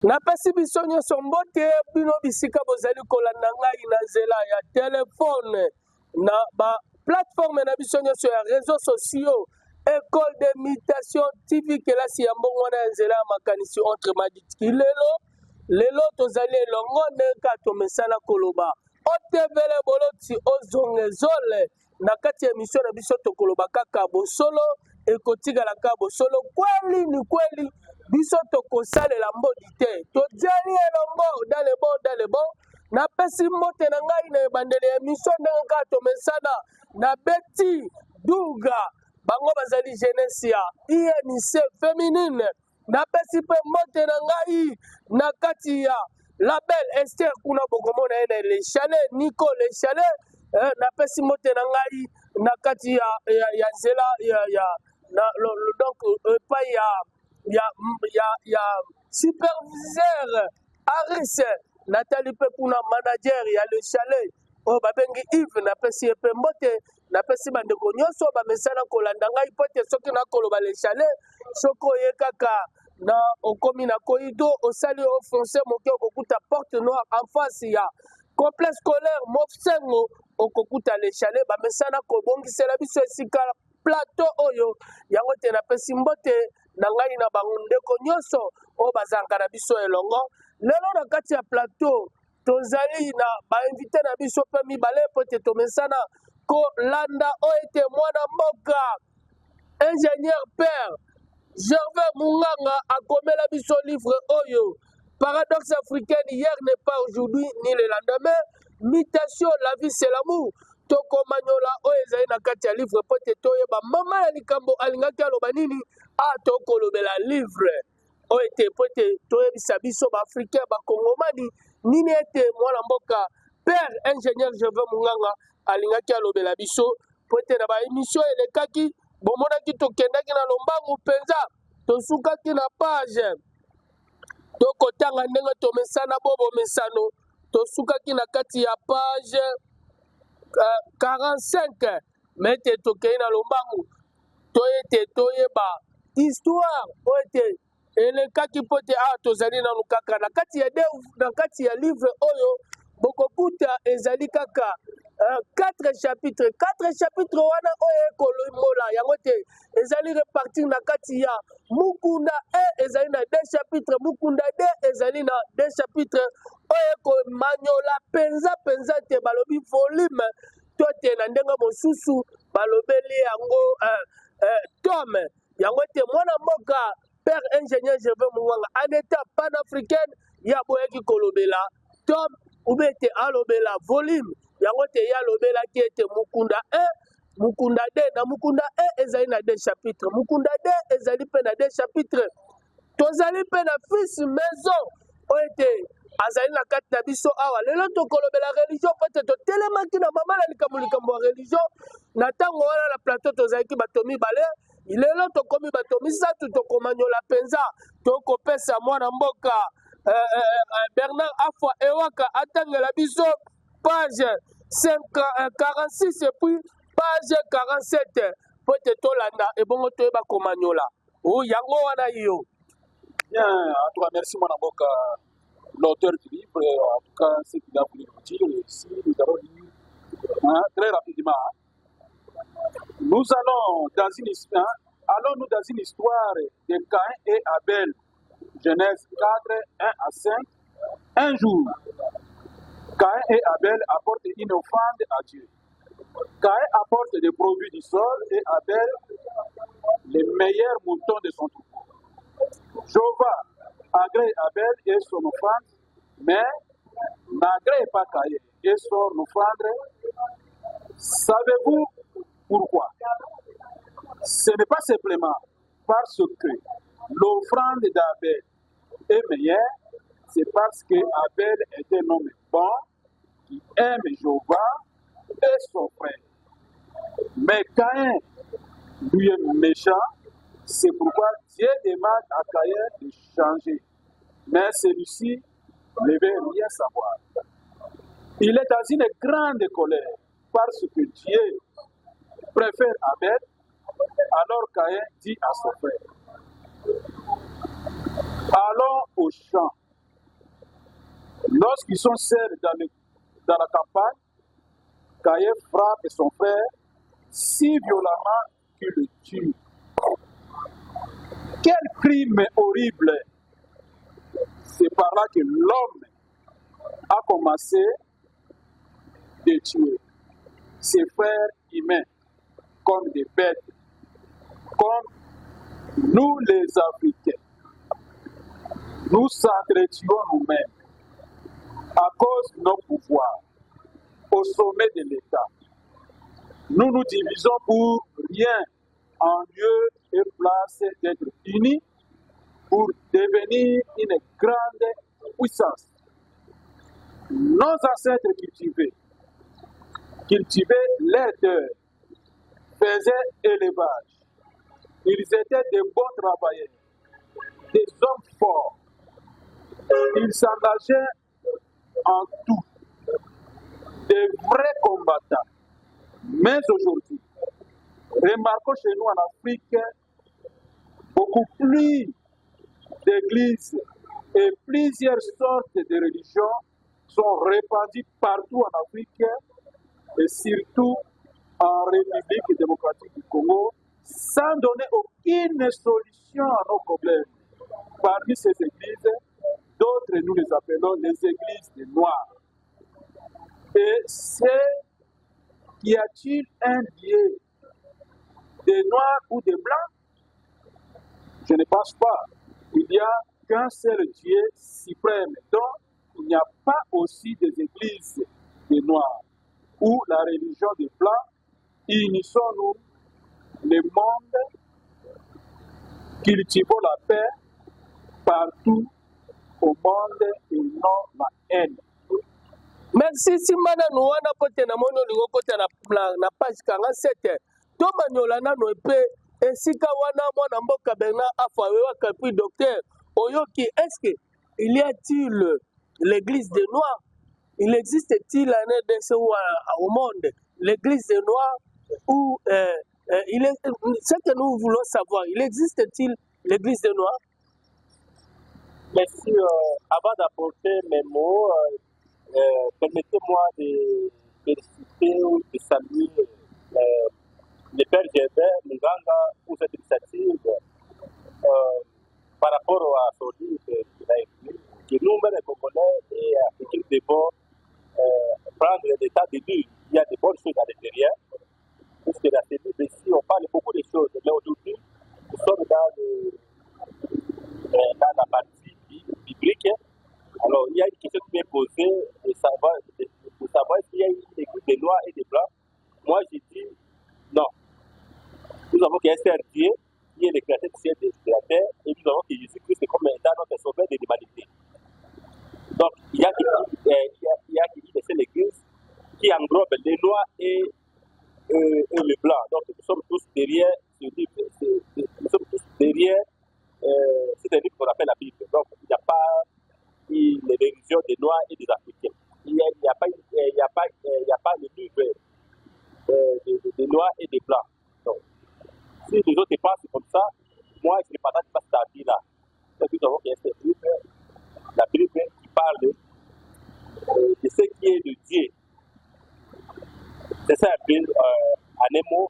napesi biso nyonso mbote bino bisika bozali kolanda ngai na nzela ya telefone na baplateforme na biso nyonso ya réseaux sociaux. École d'imitation TV kelasi ya mbongo wana ya nzela ya makanisi entre maditiki lelo tozali elongo ndenge tomesana koloba otevele boloti ozongezole na kati ya émission na biso tokoloba kaka bosolo ekotikala kaka bosolo kweli ni kweli biso tokosalela mbodi te tozali elongo dans le bon napesi mbote na ngai na ebandeli ya émission ndenge kaka tomesana na Betty Dunga bango bazali jeunesse ya INC féminine napesi mpe mbote na ngai na kati ya label Esther kuna bokomona ye na Le Chalet Nico Le Chalet napesi mbote na ngai na kati ya nzela donc epai ya superviseur Aris Nathalie mpe kuna manager ya Le Chalet oyo babengi Yves napesi ye mpe mbote napesi bandeko nyonso bamesana kolanda ngai po te soki nakoloba Le Chalet soki oye kaka na okomi na koido osali ofonce moke okokuta porte noire en face ya complexe scolaire Mofsengo okokuta Le Chalet bamesana kobongisela biso esika plateau oyo yango te napesi mbote na ngai na bandeko nyonso oyo bazalaka na biso elongo lelo na kati ya plateau tozali na bainvite na biso mpe mibale po te tomesana kolanda oyo ete mwana mboka ingénieur père Gervais Munganga akomela biso livre oyo Paradoxe africaine hier n'est pas aujourd'hui ni le lendemain mutation la vie c'est l'amour tokomanyola oyo ezali na kati ya livre po te toyeba mama ya likambo alingaki aloba nini tokolobela livre oyo ete po te toyebisa biso baafricain bakongomani nini ete mwana mboka père ingénieur Gervais Munganga alingaki alobela biso po ete na baémission elekaki bomonaki tokendaki na lombangu mpenza tosukaki na page tokotanga ndenge tomesana bobo mesano tosukaki na kati ya page 45 mete tokei na lombangu toyete toyeba histoire oyo ete elekaki mpo te awa tozali nanu kaka na kati ya livre oyo bokokuta ezali kaka 4 chapitres wana oyo ekolomola yango te ezali repartir na kati ya mukunda ezali na 2 chapitres mukunda 2 ezali na 2 chapitres oyo ekomanyola penza te balobi volume to te na ndenge mosusu balobeli yango tome yango te mwana mboka père ingénieur Gervais Munganga en état panafricaine ya boyaki kolobela tome ubete alobela volume yango te ya lobelaki ete mukunda 1 mukunda 2 na mukunda 1 ezali na 2 chapitres mukunda 2 ezali mpe na 2 chapitres tozali mpe na fils maison oyo ete azali na kati na biso awa lelo tokolobela religion po ete totelemaki na mama na likambo ya religion na ntango wana na plateau tozalaki bato mibale lelo tokomi bato misato tokomanyola mpenza tokopesa mwana mboka Bernard Afwa Ewaka atangela biso page 46 et puis page 47 po te tolanda ebongo toyeba komanyola yango wana yo. Bien, en tout cas, merci mon avocat, l'auteur du livre, en tout cas, ce qu'il a voulu nous dire ici, nous avons lu très rapidement. Nous allons dans une histoire de Caïn et Abel, Genèse 4, 1 à 5. Un jour, Caïn et Abel apportent une offrande à Dieu. Caïn apporte des produits du sol et Abel les meilleurs moutons de son troupeau. Jéhovah agrée Abel et son offrande, mais n'agrée pas Caïn et son offrande. Savez-vous pourquoi? Ce n'est pas simplement parce que l'offrande d'Abel est meilleure, c'est parce que Abel est un homme bon, qui aime Jéhovah et son frère. Mais Caïn, lui, est méchant, c'est pourquoi Dieu demande à Caïn de changer. Mais celui-ci ne veut rien savoir. Il est dans une grande colère parce que Dieu préfère Abel. Alors Caïn dit à son frère, allons au champ. Lorsqu'ils sont seuls dans la campagne, Kaye frappe son frère si violemment qu'il le tue. Quel crime horrible! C'est par là que l'homme a commencé de tuer ses frères humains comme des bêtes, comme nous les Africains. Nous s'entretuons nous-mêmes à cause de nos pouvoirs au sommet de l'État. Nous nous divisons pour rien en lieu et place d'être unis pour devenir une grande puissance. Nos ancêtres cultivaient les terres, faisaient élevage. Ils étaient de bons travailleurs, des hommes forts. Ils s'engageaient en tout, des vrais combattants. Mais aujourd'hui, remarquons chez nous en Afrique beaucoup plus d'églises et plusieurs sortes de religions sont répandues partout en Afrique et surtout en République démocratique du Congo sans donner aucune solution à nos problèmes. Parmi ces églises, d'autres nous les appelons les églises des Noirs. Et y a-t-il un Dieu des Noirs ou des Blancs? Je ne pense pas. Il n'y a qu'un seul Dieu suprême. Donc, il n'y a pas aussi des églises des Noirs ou la religion des Blancs. Unissons-nous le monde, cultivons la paix partout au monde et non la haine. Merci Simana Nouana pote na mono lingo kote na page 47. Toma nyola nano epe esika wana mwana mboka Bernard Afawewa puis docteur Oyoki, est-ce que il y a-t-il l'église des Noirs? Il existe-t-il un RDC au monde l'église des Noirs ou ce que nous voulons savoir, il existe-t-il l'église des Noirs? Merci. Avant d'apporter mes mots, permettez-moi de féliciter ou de saluer le Père Gébert Munganga pour cette initiative par rapport à son livre qu'il a écrit, que nous-mêmes les Congolais et Africains devons prendre l'état de lui. Il y a de bonnes choses à l'intérieur, puisque dans ces livres ici, on parle beaucoup de choses, mais aujourd'hui, nous sommes dans la partie biblique. Alors, il y a une question qui m'est posée de savoir s'il y a une église des Noirs et des Blancs. Moi, j'ai dit non. Nous avons qu'un seul Dieu, qui est le créateur du ciel et de la terre, et nous avons que Jésus-Christ comme étant notre sauveur de l'humanité. Donc, il y a qui dit que c'est l'église qui englobe les Noirs et les Blancs. Donc, nous sommes tous derrière ce livre. Nous sommes tous derrière c'est un livre qu'on appelle la Bible. Donc, il n'y a pas les religions des Noirs et des Africains. Il n'y a pas le livre des Noirs et des Blancs. Donc, si les autres pensent comme ça, moi, je ne partage pas cette avis-là. Donc, nous avons ce livre, la Bible qui parle de ce qui est de Dieu. C'est ça un peu, en un mot,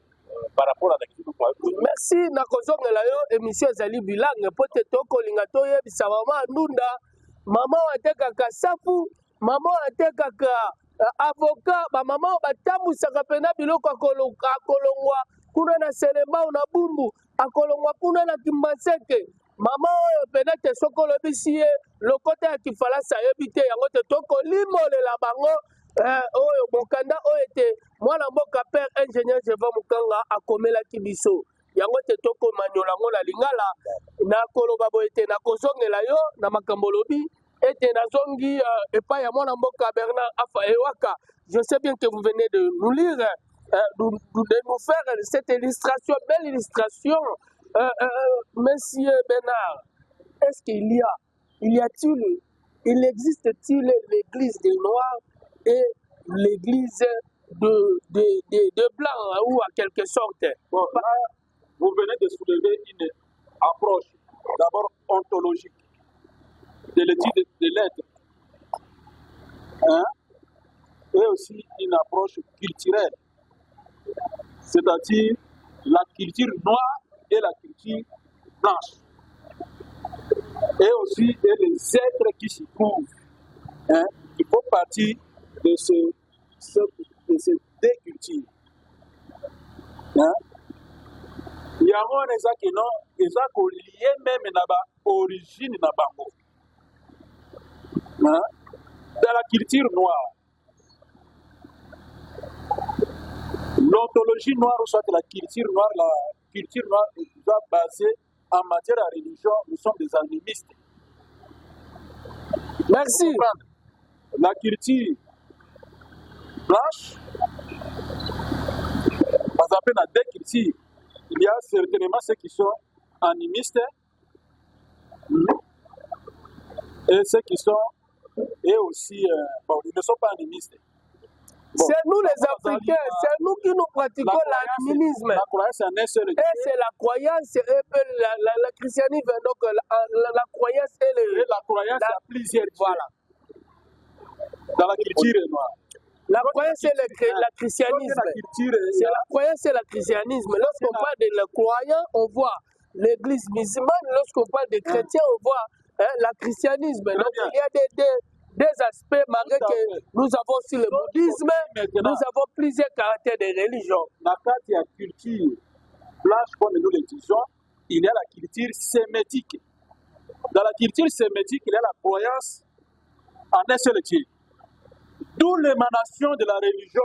par rapport à la question que merci na kozongela yo émission ezali bilange pote tokolinga toyebisa mama ndunda mama atekaka safu mama atekaka avocat bamama batambusaka pena biloko akolongwa kuna na selembao na bumbu akolongwa kuna na kimbaseke mama oyo pena te soko olobisi ye lokota ya kifalasa ayebi te yango te tokolimolela bango oyo mokanda oyo ete mwana mboka père ingénieur Jeva Mukanga akomelaki biso yango te tokomanyola ngo na lingala na koloba boye te na kozongela yo na makambo lobi ete nazongi epai ya mwana mboka Bernard Afawewa. Je sais bien que vous venez de nous lire, de nous faire cette illustration, belle illustration. Monsieur Bernard, est-ce qu'il il existe-t-il l'église des Noirs et l'église de Blancs, ou à quelque sorte? Bon, là, vous venez de soulever une approche d'abord ontologique de l'étude de l'être. hein, et aussi une approche culturelle, c'est-à-dire la culture noire et la culture blanche, et aussi les êtres qui s'y trouvent, hein, qui font partie de ces deux cultures. Hein? Il y a un lié même dans l'origine de Bango. Hein? Dans la culture noire, l'ontologie noire, ou soit la culture noire est déjà basée en matière de religion. Nous sommes des animistes. Merci. La culture blanche, par exemple, dans deux cultures, il y a certainement ceux qui sont animistes et ceux qui sont, et aussi, bon, ils ne sont pas animistes. Bon, c'est nous les Africains, c'est nous qui nous pratiquons l'animisme. La croyance en un seul Dieu. Et c'est la croyance et le christianisme. Donc la croyance et la croyance à plusieurs dieux. Voilà. Dans la culture noire. La croyance et le christianisme. C'est la croyance et le christianisme. Lorsqu'on parle de le croyant, on voit l'église musulmane. Lorsqu'on parle des chrétiens, on voit le christianisme. Donc il y a des aspects, malgré que nous avons aussi le bouddhisme, nous avons plusieurs caractères de religion. Dans la culture blanche, comme nous le disons, il y a la culture sémitique. Dans la culture sémitique, il y a la croyance en un seul Dieu. D'où l'émanation de la religion.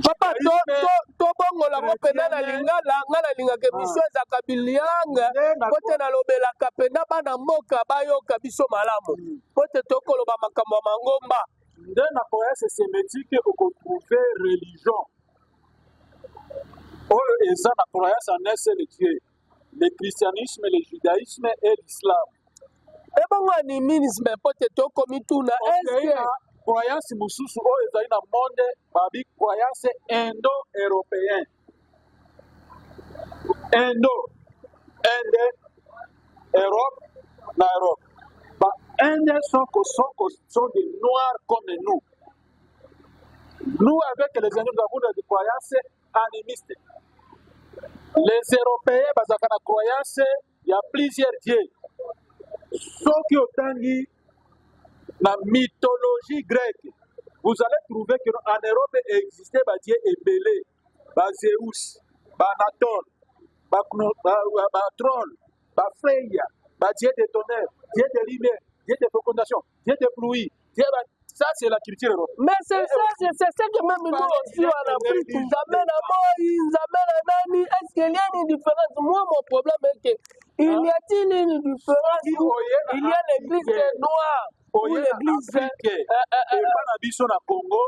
Papa, tobongola mopena na lingala nga na lingaka biso ezaka bilianga po te nalobelaka pena bana mboka bayoka biso malamu po te tokoloba makambo ya mangomba. Nde na croyance sémitique okotrouve religion oyo eza na croyance en un seul Dieu, le christianisme, le judaïsme et l'islam. Ebongo animisme po te tokomi tuna eske croyance mususu oyo ezali na monde babi croyance indo-européen. Inde, Europe, na Europe. Ba Inde sont des noirs comme nous. Nous, avec les Indiens, nous avons des croyances animistes. Les Européens, bazaka na croyance, il y a plusieurs dieux. Ceux qui ont dit la mythologie grecque, vous allez trouver qu'en Europe existait des dieux ébélés, des Zeus, des Anaton, des Troll, des Freya, des dieux de tonnerre, dieux de lumière, dieux de fécondation, dieux de pluie. Ça, c'est la culture européenne. Mais c'est ça que même nous aussi en Afrique, nous amènent à moi, ils amènent à Nani. Est-ce qu'il y a une différence? Moi, mon problème est que il y a-t-il une différence où il y a l'église noire ou l'église Congo,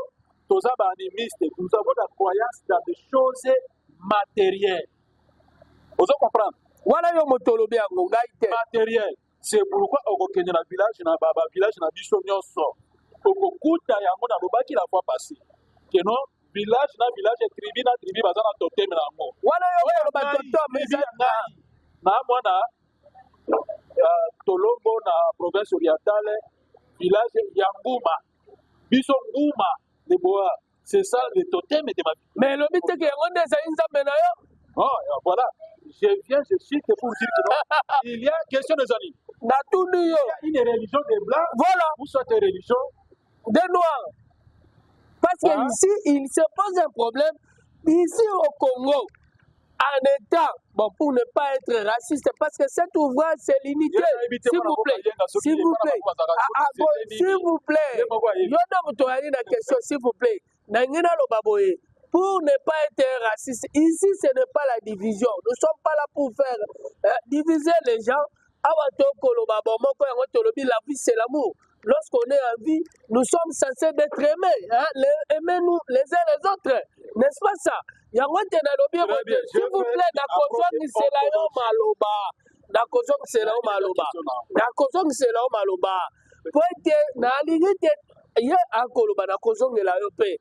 nous avons la croyance dans des choses matérielles. Vous comprenez? Voilà yo motolobi yango ngai te. Matériel. C'est pourquoi au Kenya village na baba village na biso nyonso. Okokuta yango na lobaki la fois passée. Que non village na tribu bazana totem na ngo. Wana yo ba totem na mwana Tolombo na province orientale village ya Nguma. Biso Nguma de Boa. C'est ça le totem de ma vie. Mais le but que yango ndeza inzambe na yo. Oh voilà. Je cite pour dire que non, il y a question des animaux. Il y a une religion des blancs, voilà. Ou soit une religion des noirs. Parce que ici, il se pose un problème. Ici au Congo, en état, bon, pour ne pas être raciste, parce que cet ouvrage, c'est l'unité. S'il vous plaît. S'il vous plaît. S'il vous plaît. S'il vous plaît. Pour ne pas être raciste, ici ce n'est pas la division. Nous ne sommes pas là pour faire diviser les gens. La vie c'est l'amour. Lorsqu'on est en vie, nous sommes censés être aimés. Hein? Aimez-nous les uns les autres. N'est-ce pas ça? S'il vous plaît,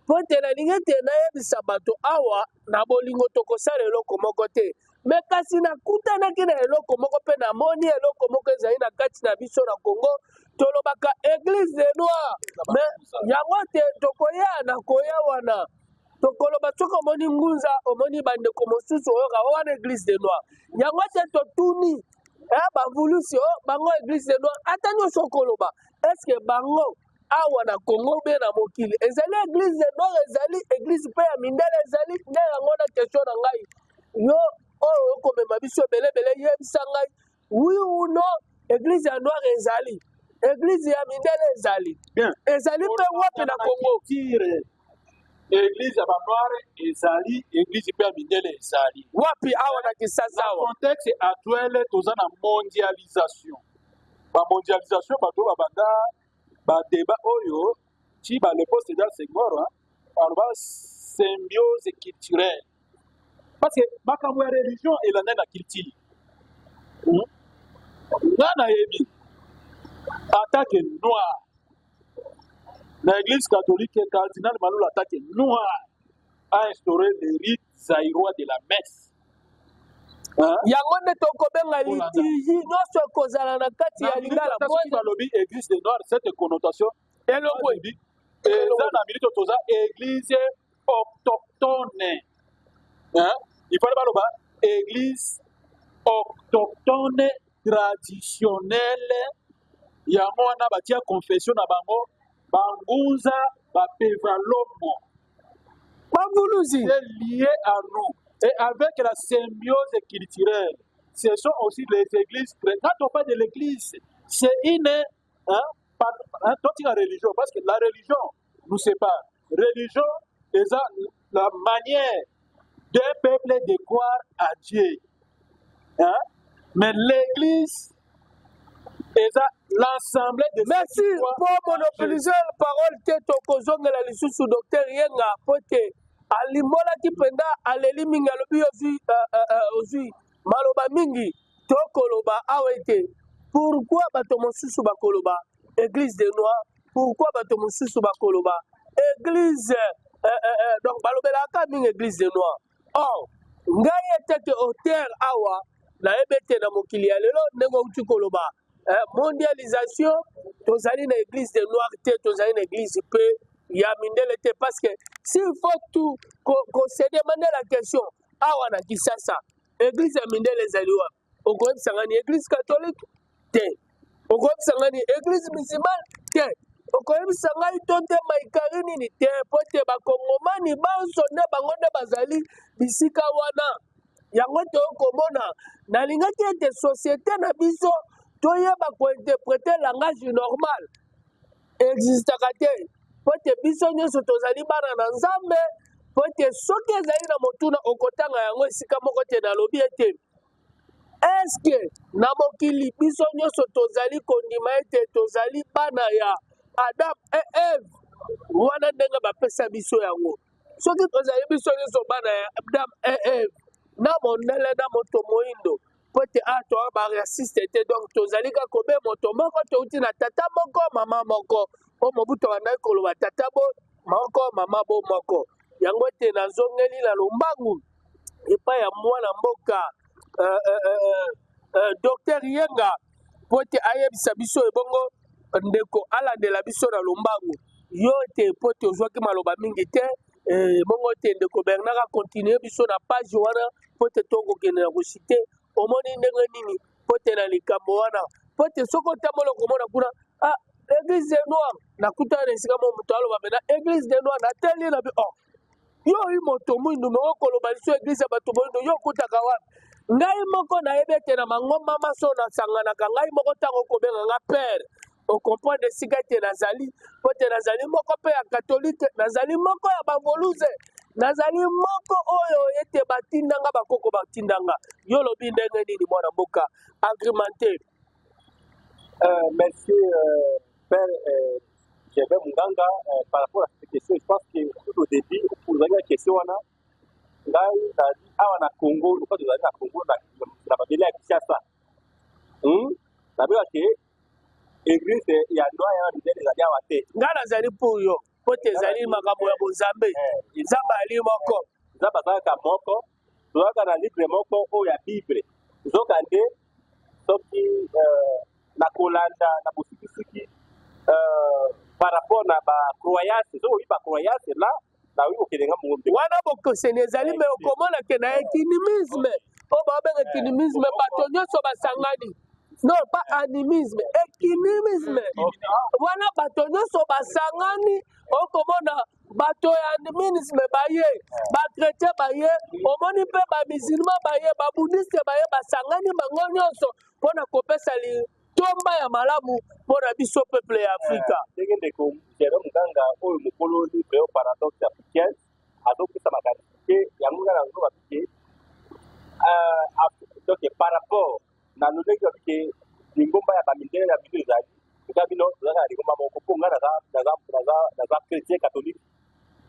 po te na lingi te nayebisa bato awa na bolingo tokosala eloko moko te mais kasi nakutanaki na eloko moko mpe namoni eloko moko ezali na kati na biso na Congo tolobaka église des noirs mais yango te tokoya na koya wana tokoloba soki omoni ngunza omoni bandeko mosusu oyoka wana église des noirs yango te totuni bavulusi bango église des noirs ata nyonso okoloba estce bango awa na Congo be na mokili ezali église des noirs ezali église mpe ya mindele ezali nde yango na question na ngai yo oyo okomema biso ebelebele yebisa ngai oui ou non église ya noir ezali église ya mindele ezali ezali mpe wapi na Congo église ya banoire ezali église mpe ya mindele ezali wapi awa na Kisasa awa contexte actuel toza na mondialisation bamondialisation bato babanda badeba oyo ti baleposte da Senghor aloba symbiose culturelle parce que makambo ya religion elanda na culture nga nayebi attaque noir na église catholique cardinal Malulu attaque noir a instauré le rite zaïrois de la messe yango nde tokobenga litigi nyonso ekozala na kati ya lingala balobi église des noirs cette connotation elongwe eza na milito toza église autochtone il fallait baloba église autochtone traditionnelle yango wana batia confession na bango bangunza bapevalomo bavuluzi c'est lié à nous et avec la symbiose culturelle ce sont aussi les églises quand on parle de l'église c'est une la religion parce que la religion nous sépare religion est la manière d'un peuple de croire à Dieu mais l'église est l'ensemble de merci pour monopoliser la parole te tokozongela lisusu docteur Yenga pote alimbolaki mpenza aleli mingi alobi ozwi maloba mingi tokoloba awa ete pourquoi bato mosusu bakoloba église des noirs pourquoi bato mosusu bakoloba église donc balobelaka mingi église des noirs or ngai eteke auteur awa nayebi ete na mokili ya lelo ndenge outi koloba mondialisation tozali na église des noirs te tozali na église mpe ya mindele te parce que s'il faut tout kosedemande la question awa na Kisasa église ya mindele ezali wapi okoyebisanga ni église catholique te okoyebisanga ni église musulmane te okoyebisa ngai to te maikari nini te po te bakongomani banso nde bango nde bazali bisika wana yango te okomona nalingaki ete société na biso toyeba kointerprete langage normal existaka te po te biso nyonso tozali bana na Nzambe po te soki ezali na motuna okotanga yango esika moko te nalobi ete eske na mokili biso nyonso tozali kondima ete tozali bana ya Adam et Eve wana ndenge bapesa biso yango soki tozali biso nyonso bana ya Adam et Eve na mondele na moto moindo po te toa baraciste te donc tozali kaka kobe moto moko touti na tata moko mama moko o mobutu bandaki koloba tata bo moko mama bo moko yango ete nazongeli na lombangu epai ya mwana mboka docteur Yenga po te ayebisa biso ebongo ndeko alandela biso na lombangu yo te po te ozwaki maloba mingi te bongo te ndeko Bernard akontinue biso na page wana po te tokokende na kosite omoni ndenge nini po te na likambo wana po te soki otambola komona kuna église des noirs nakutana na esika mo moto aloba mena église des noirs nateli na bi yo oyi moto mwindu me okoloba liso église ya bato moyindo yo okutaka wapi ngai moko nayebi ete na mangomba maso nasanganaka ngai moko ntango okobenga nga père okomprendre esika ete nazali po te nazali moko mpe ya katolike nazali moko ya bavoluze nazali moko oyo ete batindanga bakoko batindanga yo lobi ndenge nini mwana mboka agrimenté merci père Gervais Munganga par rapport à cette question je pense que tout au début pour la question wana ngai nadi awa na Congo uko tozali na Congo na babele ya Kinshasa nabela ke église ya noa ya mindele ezali awa te ngai nazali pour yo po te ezali makambo ya bozambe nzambe ali moko nzambe azalaka moko tozalaka na livre moko oyo ya bible nzokande soki na kolanda na bosikisiki par rapport na bacroyance soki oyi bacroyance la naoyi kokelenga mongo wana bokoseni ezali me okomona ke na équinimisme oyo babenga équinimisme bato nyonso basangani non pas animisme équinimisme wana bato nyonso basangani okomona bato ya animisme baye bakretien baye omoni mpe bamusulman baye babudiste baye basangani bango nyonso mpona kopesa litomba ya malamu mpona biso peuple ya afrika ndenge ndeko jérôme nganga oyo mokolo livre o paradoxe africaine azopesa makanisi te yango ngana nazoba bike donc par rapport na lolenge babi ke lingomba ya bamindele ya bino ezali eza bino tozalaka na lingomba moko mpo nga naza chrétien catholique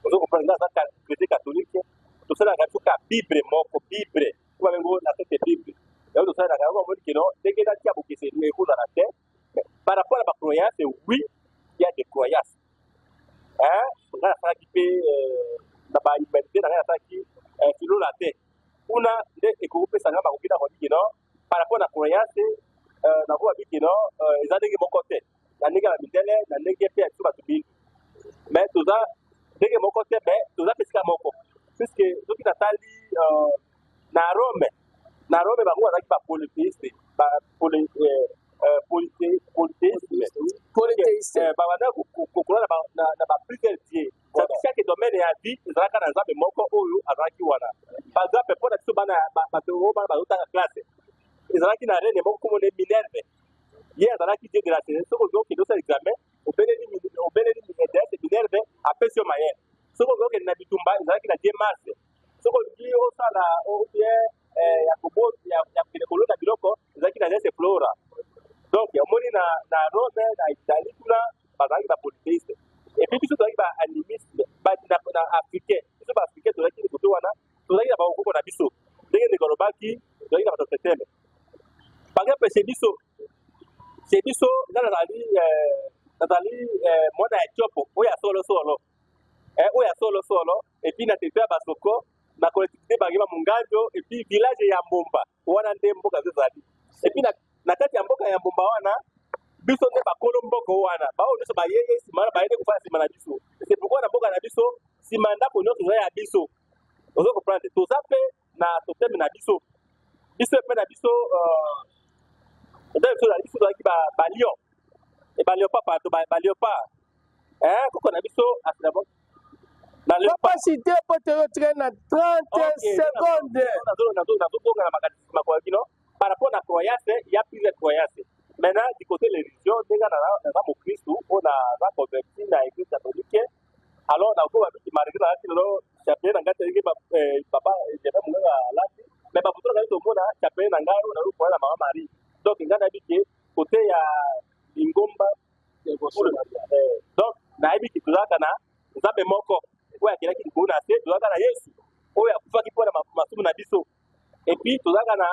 ozokomprendre nga naza chrétien catholique tosalaka soka bible moko bible po babengo na tete bible yango tosalaka yango amoni keno ndenge natia bokeseni ekozala te par rapport à ma croyance oui il y a des croyances nga nasalaki mpe na bahumanité na nga nasalaki filo la te kuna nde ekokopesa nga bakoki na kobi keno par rapport na croyance nakoba bi keno eza ndenge moko te na ndenge ya bamindele na ndenge mpe ya biso bato bino mais toza ndenge moko te mais toza mpe esika moko puisque soki natali na rome bango bazalaki bapolythéiste polythéiste babanda kokola na baplusieurs dieu chaque domaine ya vie ezalaka na nzambe moko oyo azalaki wana par exemple mpo na biso bana bazotanga classe ezalaki na reine moko komone minerve ye azalaki dieu de la saison soki ozokende osala examen obeleli déesse minerve apesi yo mayele soki ozokende na bitumba ezalaki na dieu mars soki olingi osala bien ya kokende kolona biloko ezalaki na déesse flora donc omoni na rome na italie kuna bazalaki bapolythéiste epuis biso tozalaki baanimisme na africain biso baafricain tozalaki koto wana tozalaki na bakokoko na biso ndenge ndeko alobaki tozalaki na batoteme par exemple chez biso nga nazali mwana ya etiopo oyo ya solosolo epuis na territoire ya basoko na collectivité bangema monganjo epuis village ya mbomba wana nde mboka zezali epuis na kati ya mboka ya mbomba wana biso nde bakolo mboka wana bao nyonso bayeye nsima wana bayede kofala nsima na biso c'est pourquoi na mboka na biso nsima ndako nyonso eza ya biso ozo comprendre toza mpe na toteme na biso mpe na biso tozalaki balion baliopard pardon baliopard koko na biso asinabo capacité po toyotika na 30 secondes nazobonga na makola kino par rapport na croyance ya plusieurs croyance maintenant du côté religion ndenge naza mokristu oyo naza converti na église catholique alors nakoba biki malgré nalati lelo chapelet na ngai telenge papa jeve monganga alati mais bafoto na ngai tomona chapelet na ngai oyo nazokola na mama marie donc ngai nayebi ke côté ya lingomba donc nayebi ke tozalaka na nzambe moko oyo akelaki likolo na se tozalaka na yesu oyo akufaki mpona masumu na biso epuis tozalaka na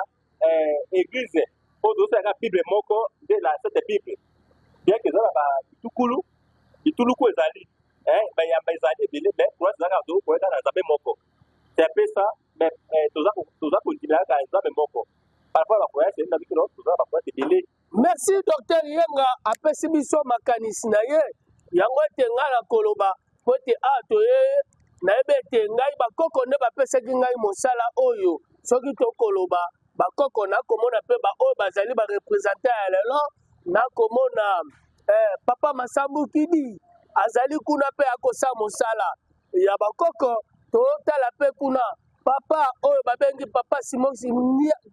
église oyo tozosalaka bible moko nde la sainte bible bien ke eza na bituluku ezali bayamba ezali ebele mais toza tozalaka tokoyeka na nzambe moko c'est mpe ça mais toza kontinuaka na nzambe moko par rapport à bakoyase na bikino tozala bakoyase ebele merci docteur yenga apesi biso makanisi na ye yango ete ngai na koloba po ete toye nayebi ete ngai bakoko nde bapesaki ngai mosala oyo soki tokoloba bakoko nakomona mpe baoyo bazali barepresentant ya lelo nakomona papa masambu kidi azali kuna mpe akosala mosala ya bakoko totala mpe kuna papa oyo babengi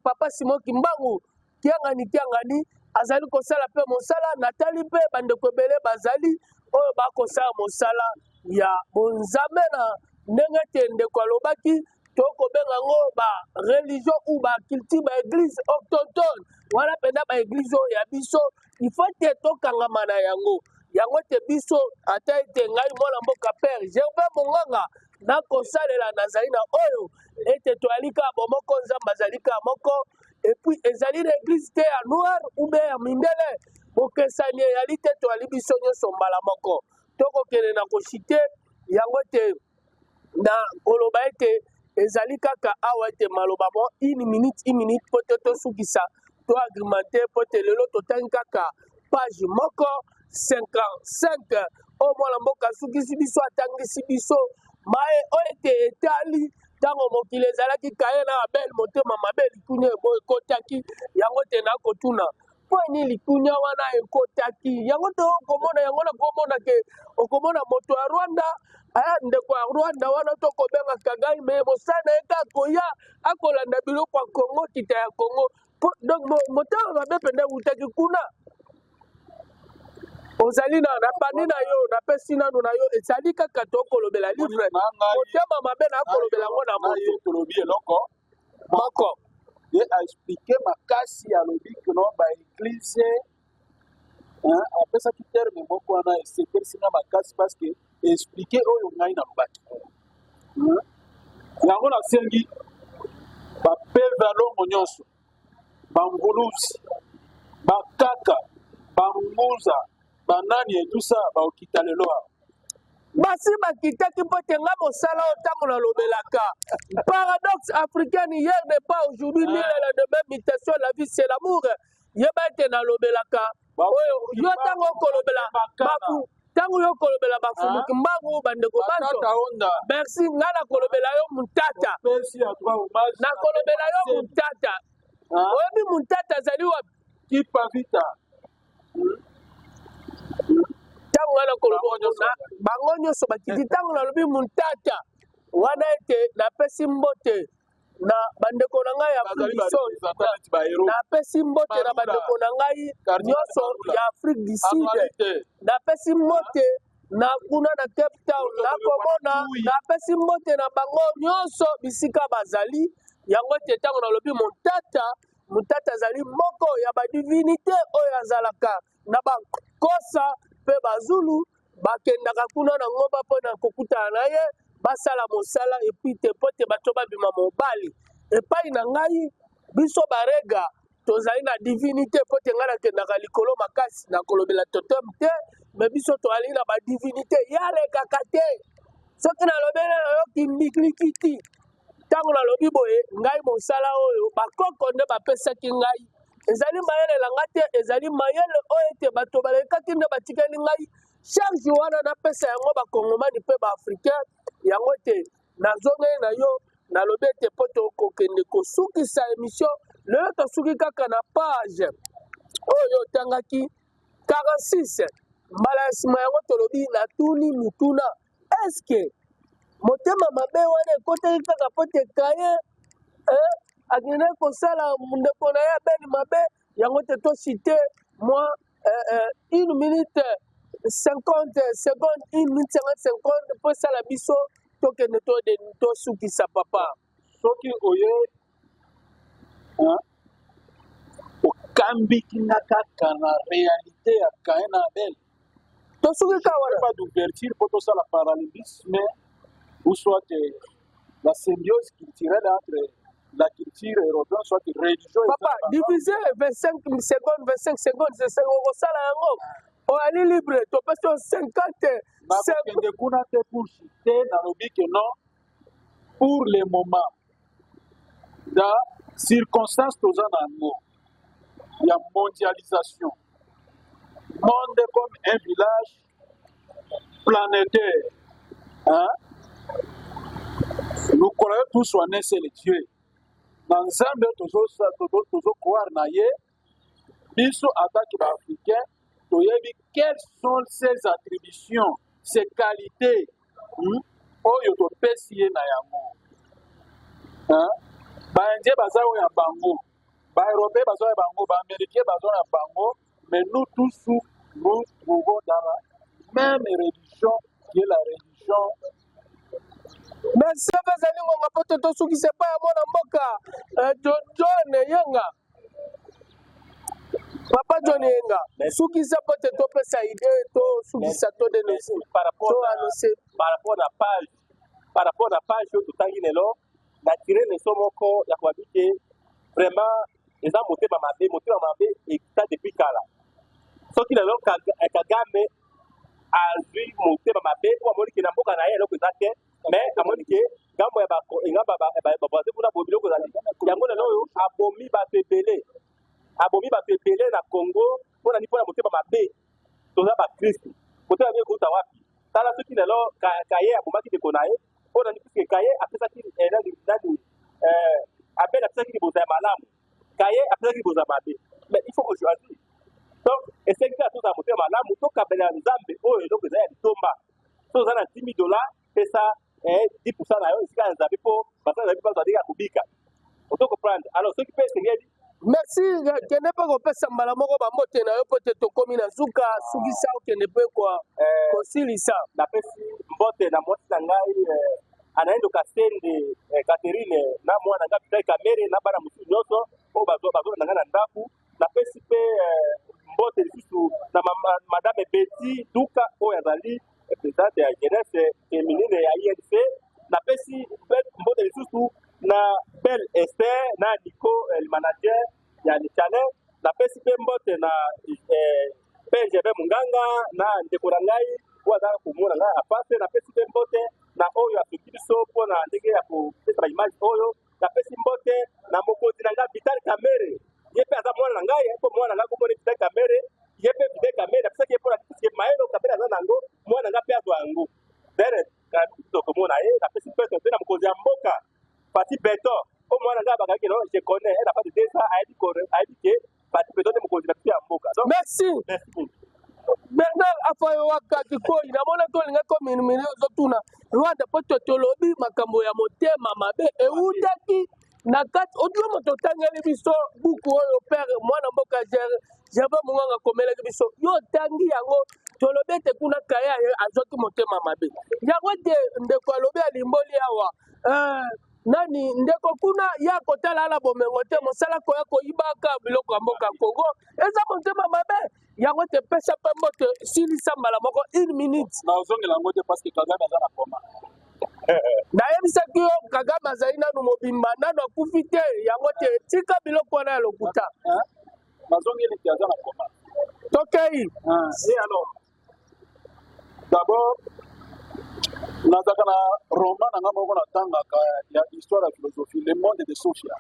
papa simon kimbangu tiangani azali kosala mpe mosala natali mpe bandeko ebele bazali oyo bakosala mosala ya bonzambe na ndenge ete ndeko alobaki tokobenga ngo bareligion ou baculture baeglise autochtone wana mpena baeglise oyo ya biso ifo te tokangama na yango ete biso ata ete ngai mwana mboka père gervais monganga nakosalela nazali na oyo ete toyali kaka bomoko nzambe azali kaka moko epuis ezali na eglise te ya noir ube ya mindele bokesani eyali te toyali biso nyonso mbala moko tokokende na koshite yango ete na koloba ete ezali kaka awa ete maloba mo une minute po te tosukisa to agrimenter po te lelo totangi kaka page moko 55 o mwana mboka asukisi biso atangisi biso mae oyo ete etali ntango mokili ezalaki kaye na abel motema mabe likunya ekotaki yango te nakotuna mpo eni likunya wana ekotaki yango te okomona yango nakomona ke okomona moto ya rwanda aya ndeko ya rwanda wana tokobengaka ngai me mosala na ye ka koya akolanda biloko ya kongo kita ya kongo donc motema mabe pende wutaki kuna ozali na pani na yo napesi nanu na yo ezali kaka tokolobela livre motema mabe nakolobela yango na moto tolobi eloko moko ye aexplike makasi alobi keno baeglise apesaki terme moko wana eseperesinga makasi parce que explike oyo ngai nalobaki yango nasengi bapeve alongo nyonso bangulusi bakaka banguza banani etusa baokita lelo awa basi bakitaki mpo te nga mosala oyo ntango nalobelaka paradoxe africaine hier n'est pas aujourd'hui ni le lendemain mutation la vie c'est l'amour yeba ete nalobelaka oyo yo ntango okolobela ntango yo okolobela bafumuki mbangu bandeko baso merci nga nakolobela yo mutata nakolobela yo mutata oyebi mutata azali wapi kipavita ntango wana koloba bango nyonso bakiti ntango nalobi mutata wana ete napesi mbote na bandeko na ngai ya afriso napesi mbote na bandeko na ngai nyonso ya afrique du sud napesi mbote na kuna na cape town nakomona napesi mbote na bango nyonso bisika bazali yango ete ntango nalobi mutata azali moko ya badivinité oyo azalaka na bakosa mpe bazulu bakendaka kuna na ngomba mpo na kokutana na ye basala mosala epui te mpo te bato babima mobali epai na ngai biso barega tozali na divinité mpo te ngai nakendaka likolo makasi nakolobela totem te me biso toali na badivinité yalekaka te soki nalobeli nayoki mbikilikiti ntango nalobi boye ngai mosala oyo bakoko nde bapesaki ngai ezali mayele na ngai te ezali mayele oyo ete bato balekaki nde batikeli ngai charge wana napesa yango bakongomani mpe baafricain yango ete nazongeli na yo nalobi ete mpo tokokende kosukisa émission lelo tosuki kaka na page oyo otangaki 46 mbala ya nsima yango tolobi natuni mutuna eske motema mabe wana ekotaki kaka mpo te kaye akende kosala ndeko na ye abeli mabe yango te tosite mwa 1 minute 50 seconde 1 minute 50 seconde mpo esala biso tokende tosukisa papa soki oye okambikina kaka na réalité ya kaye na abel tosuki ka wana pas d'ouverture mpo tosala parallélisme ou soit la symbiose culturelle entre la culture européenne soit religion papa diviser 25 secondes 25 secondes c'est okosala yango oali libre topesi 50 nakokende kuna te pour citer nalobi ke non pour le moment da circonstance toza na yango ya mondialisation monde comme un village planétaire nous croyons tous en un seul Dieu na nzambe tozokroire na ye biso ataki baafricain toyebi quelles sont ses attributions ses qualités oyo topesi ye na yango baindien baza oyo ya bango baeuropéen baza ya bango baaméricain baza ya bango mais nous tous nous trouvons dans la même religion qui est la religion. merci bazali ngonga mpo te tosukisa epai ya mwana mboka john yenga papa john yenga sukisa mpo te topesa ide tosukisa todenonse par rapport na page oyo totangi lelo natire leso moko ya kobabi te vraiment eza motema mabe ekita depuis kala soki lelo kagame azwi motema mabe po amoni ke na mboka na ye eloko eza te mais amoni ke ngambo ya babaze kuna bobiloko ezali yango lelo oyo abomi bato ebele na Congo mpona motema mabe toza bakristu motema mabe ekouta wapi tala soki lelo kaye abomaki ndeko na ye mpona puisque kaye apesaki abel apesaki liboza ya malamu kaye apesaki liboza ya mabe mais il faut que choisir donc esengi kaka tozala motema malamu tokabela nzambe oyo eloko eza ya litomba so oza na $10,000 pesa 10% na yo esika ya nzambe mpo basala nzambe bato adeki ya kobika oto comprendre alors soki mpe esengeli merci kende mpe kopesa mbala moko bambote na yo mpo te tokomi na zuka sukisa okende mpe kosilisa napesi mbote na mwasi na ngai anaendo kasende Catherine na mwana ngai Bitai Kamere na bana mosusu nyonso oyo bazona na ngai na ndaku napesi mpe mbote lisusu na madame Betty Duka oyo azali présidente ya jeunesse féminine ya INC napesi mpe mbote lisusu na Belle Esther na Nico le manager ya Chalet napesi mpe mbote na PGB Munganga na ndeko na ngai oyo azala komona ngai apase napesi mpe mbote na oyo asoki biso mpona ndenge ya kopesa image oyo napesi mbote na mokonzi na ngai Vital Kamere ye mpe aza mwana na ngai mpo mwana na ngai komona Vital Kamere ye mpe Vital Kamere napesaki ye mpona puisque mayelo Kamere aza na yango mwana na ngai mpe azwa yango dere tokomona ye napesi mpe tote na mokonzi ya mboka Pati Beto o mwana na ngai bakaki no je connais elle a pas de desa ayebi ke Pati Beto te mokonzi na biso ya mboka donc merci Bernard afayo wakati koi namona tolinga kominimini ozotuna Rwanda mpo tolobi makambo ya motema mabe eutaki na kati odilo moto otangeli biso buku oyo pere mwana mboka Gervais Munganga akomelaki biso yo otangi yango tolobi ete kuna kaya azwaki motema mabe yango te ndeko alobi alimboli awa nani ndeko kuna ya kotala ala bomengo te mosala koya koyibaka biloko ya mboka Congo eza motema mabe yango te pesa mpe mbote silisa mbala moko 1 minute nazongela yango te parce que Kagame aza na koma nayebisaki yo Kagame azali nanu mobimba nanu akufi te yango te tika biloko wana ya lokuta nazongeli te aza na koma tokei et alors d'abord nazaka na roman na nga moko natangaka ya histoire ya philosophie le monde de Sophia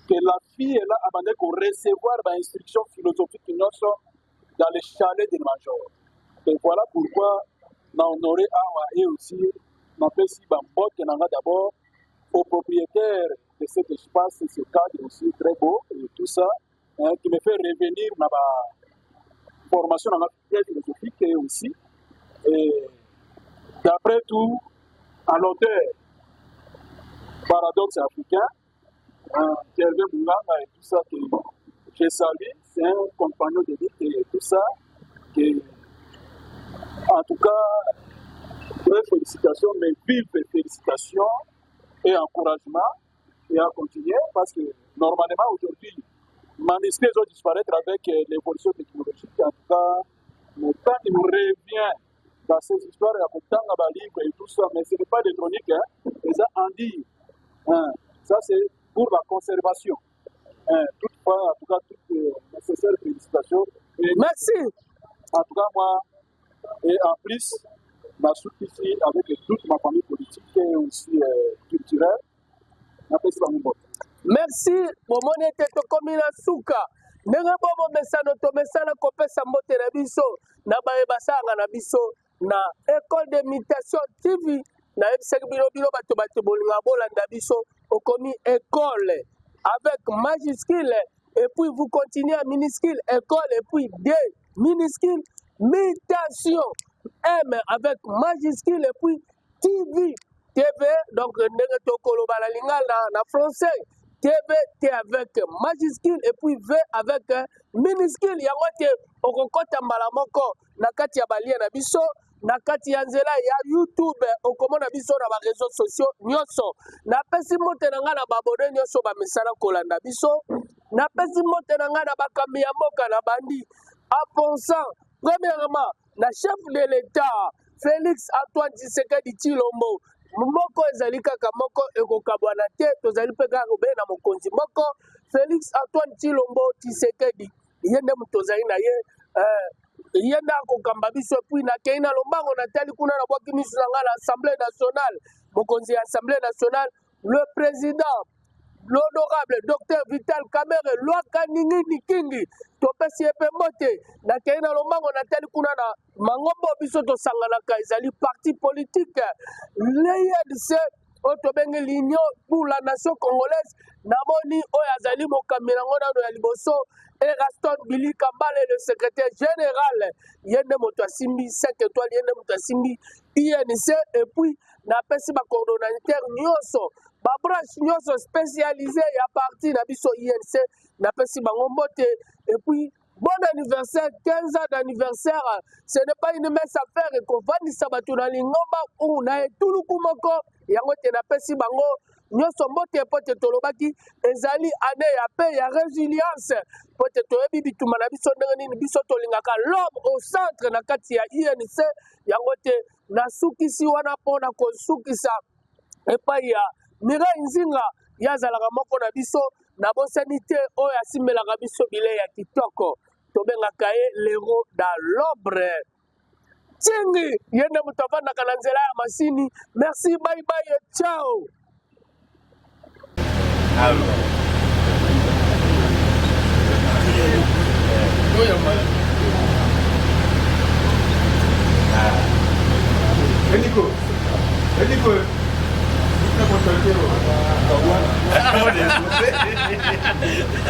que la fille est là abandé ko recevoir ba instruction philosophique nyonso dans le chalet de Major et voilà pourquoi na honoré awa et aussi napesi bambote na nga d'abord au propriétaire de cet espace ce cadre aussi très beau et tout ça qui me fait revenir na ba formation na nga très philosophique et aussi et d'après tout, à l'auteur Paradoxe africain, Gervais Munganga et tout ça, que je salue, c'est un compagnon de vie et tout ça, que, en tout cas, mes félicitations, mes vives félicitations et encouragement, et à continuer, parce que normalement aujourd'hui, manuscrits ont disparaître avec l'évolution technologique, en tout cas, mais quand il nous revient dans ces histoires, il y a beaucoup de livres et tout ça, mais ce n'est pas des chroniques, les Andy. Ça, c'est pour la conservation. Toutefois, en tout cas, toutes nécessaires félicitations. Et merci. En tout cas, moi, et en plus, je suis ici avec toute ma famille politique et aussi culturelle. Merci. Momone teto komina suka. Ndenge bomo mesano to mesana kopesa mbote na biso na baye basanga na biso na école d'imitation TV na ebisaki bino bato bolinga bolanda biso okomi école avec majuscule et puis vous continuez à minuscule école et puis D minuscule mutation M avec majuscule et puis TV donc ndenge tokoloba na lingala na français TV T avec majuscule et puis V avec minuscule yango te okokota mbala moko na kati ya balia na biso na kati ya nzela ya YouTube okomona biso na ba réseaux sociaux nyonso na pesi mote na nga na babone nyonso ba misala kolanda biso na pesi mote na nga na bakambi ya mboka na bandi en pensant premièrement na chef de l'État Félix Antoine Tshisekedi Tshilombo moko ezali kaka moko ekokabwana te tozali mpe kaka kobe na mokonzi moko Félix Antoine Tshilombo Tshisekedi ye nde moto ozali na ye ye nde akokamba biso epui nakei na lombango natali kuna na bwaki miso na ngai na Assemblée nationale mokonzi ya Assemblée nationale, le président l'honorable Dr Vital Kamerhe Lwaka Ningini Kingi topesi ye mpe mbote nakei na lombango natali kuna na mangombo biso tosanganaka ezali parti politique l'INC oyo tobengi l'Union pour la nation congolaise namoni oyo azali mokambi nango nano ya liboso Eraston Billy Kambale le secrétaire général ye nde moto asimbi 5 étoiles ye nde moto asimbi INC et puis napesi bacoordonnateur nyonso babranche nyonso spécialisé ya parti na biso INC napesi bango mbote et puis bon anniversaire 15 ans d'anniversaire ce n'est pas une mince affaire ekovandisa bato na lingomba ou na etuluku moko yango te napesi bango nyonso mbote po te tolobaki ezali année ya paix ya résilience po te toyebi bituma na biso ndenge nini biso tolingaka l'homme au centre na kati ya INC yango te nasukisi wana mpona kosukisa epai ya Mireille Nzinga yazalaka moko na biso na bosani te oyo asimelaka biso bile ya kitoko tobengaka ye l'héros dans l'ombre tingi yende moto avandaka na nzela ya masini merci bye bye et ciao. Eniko.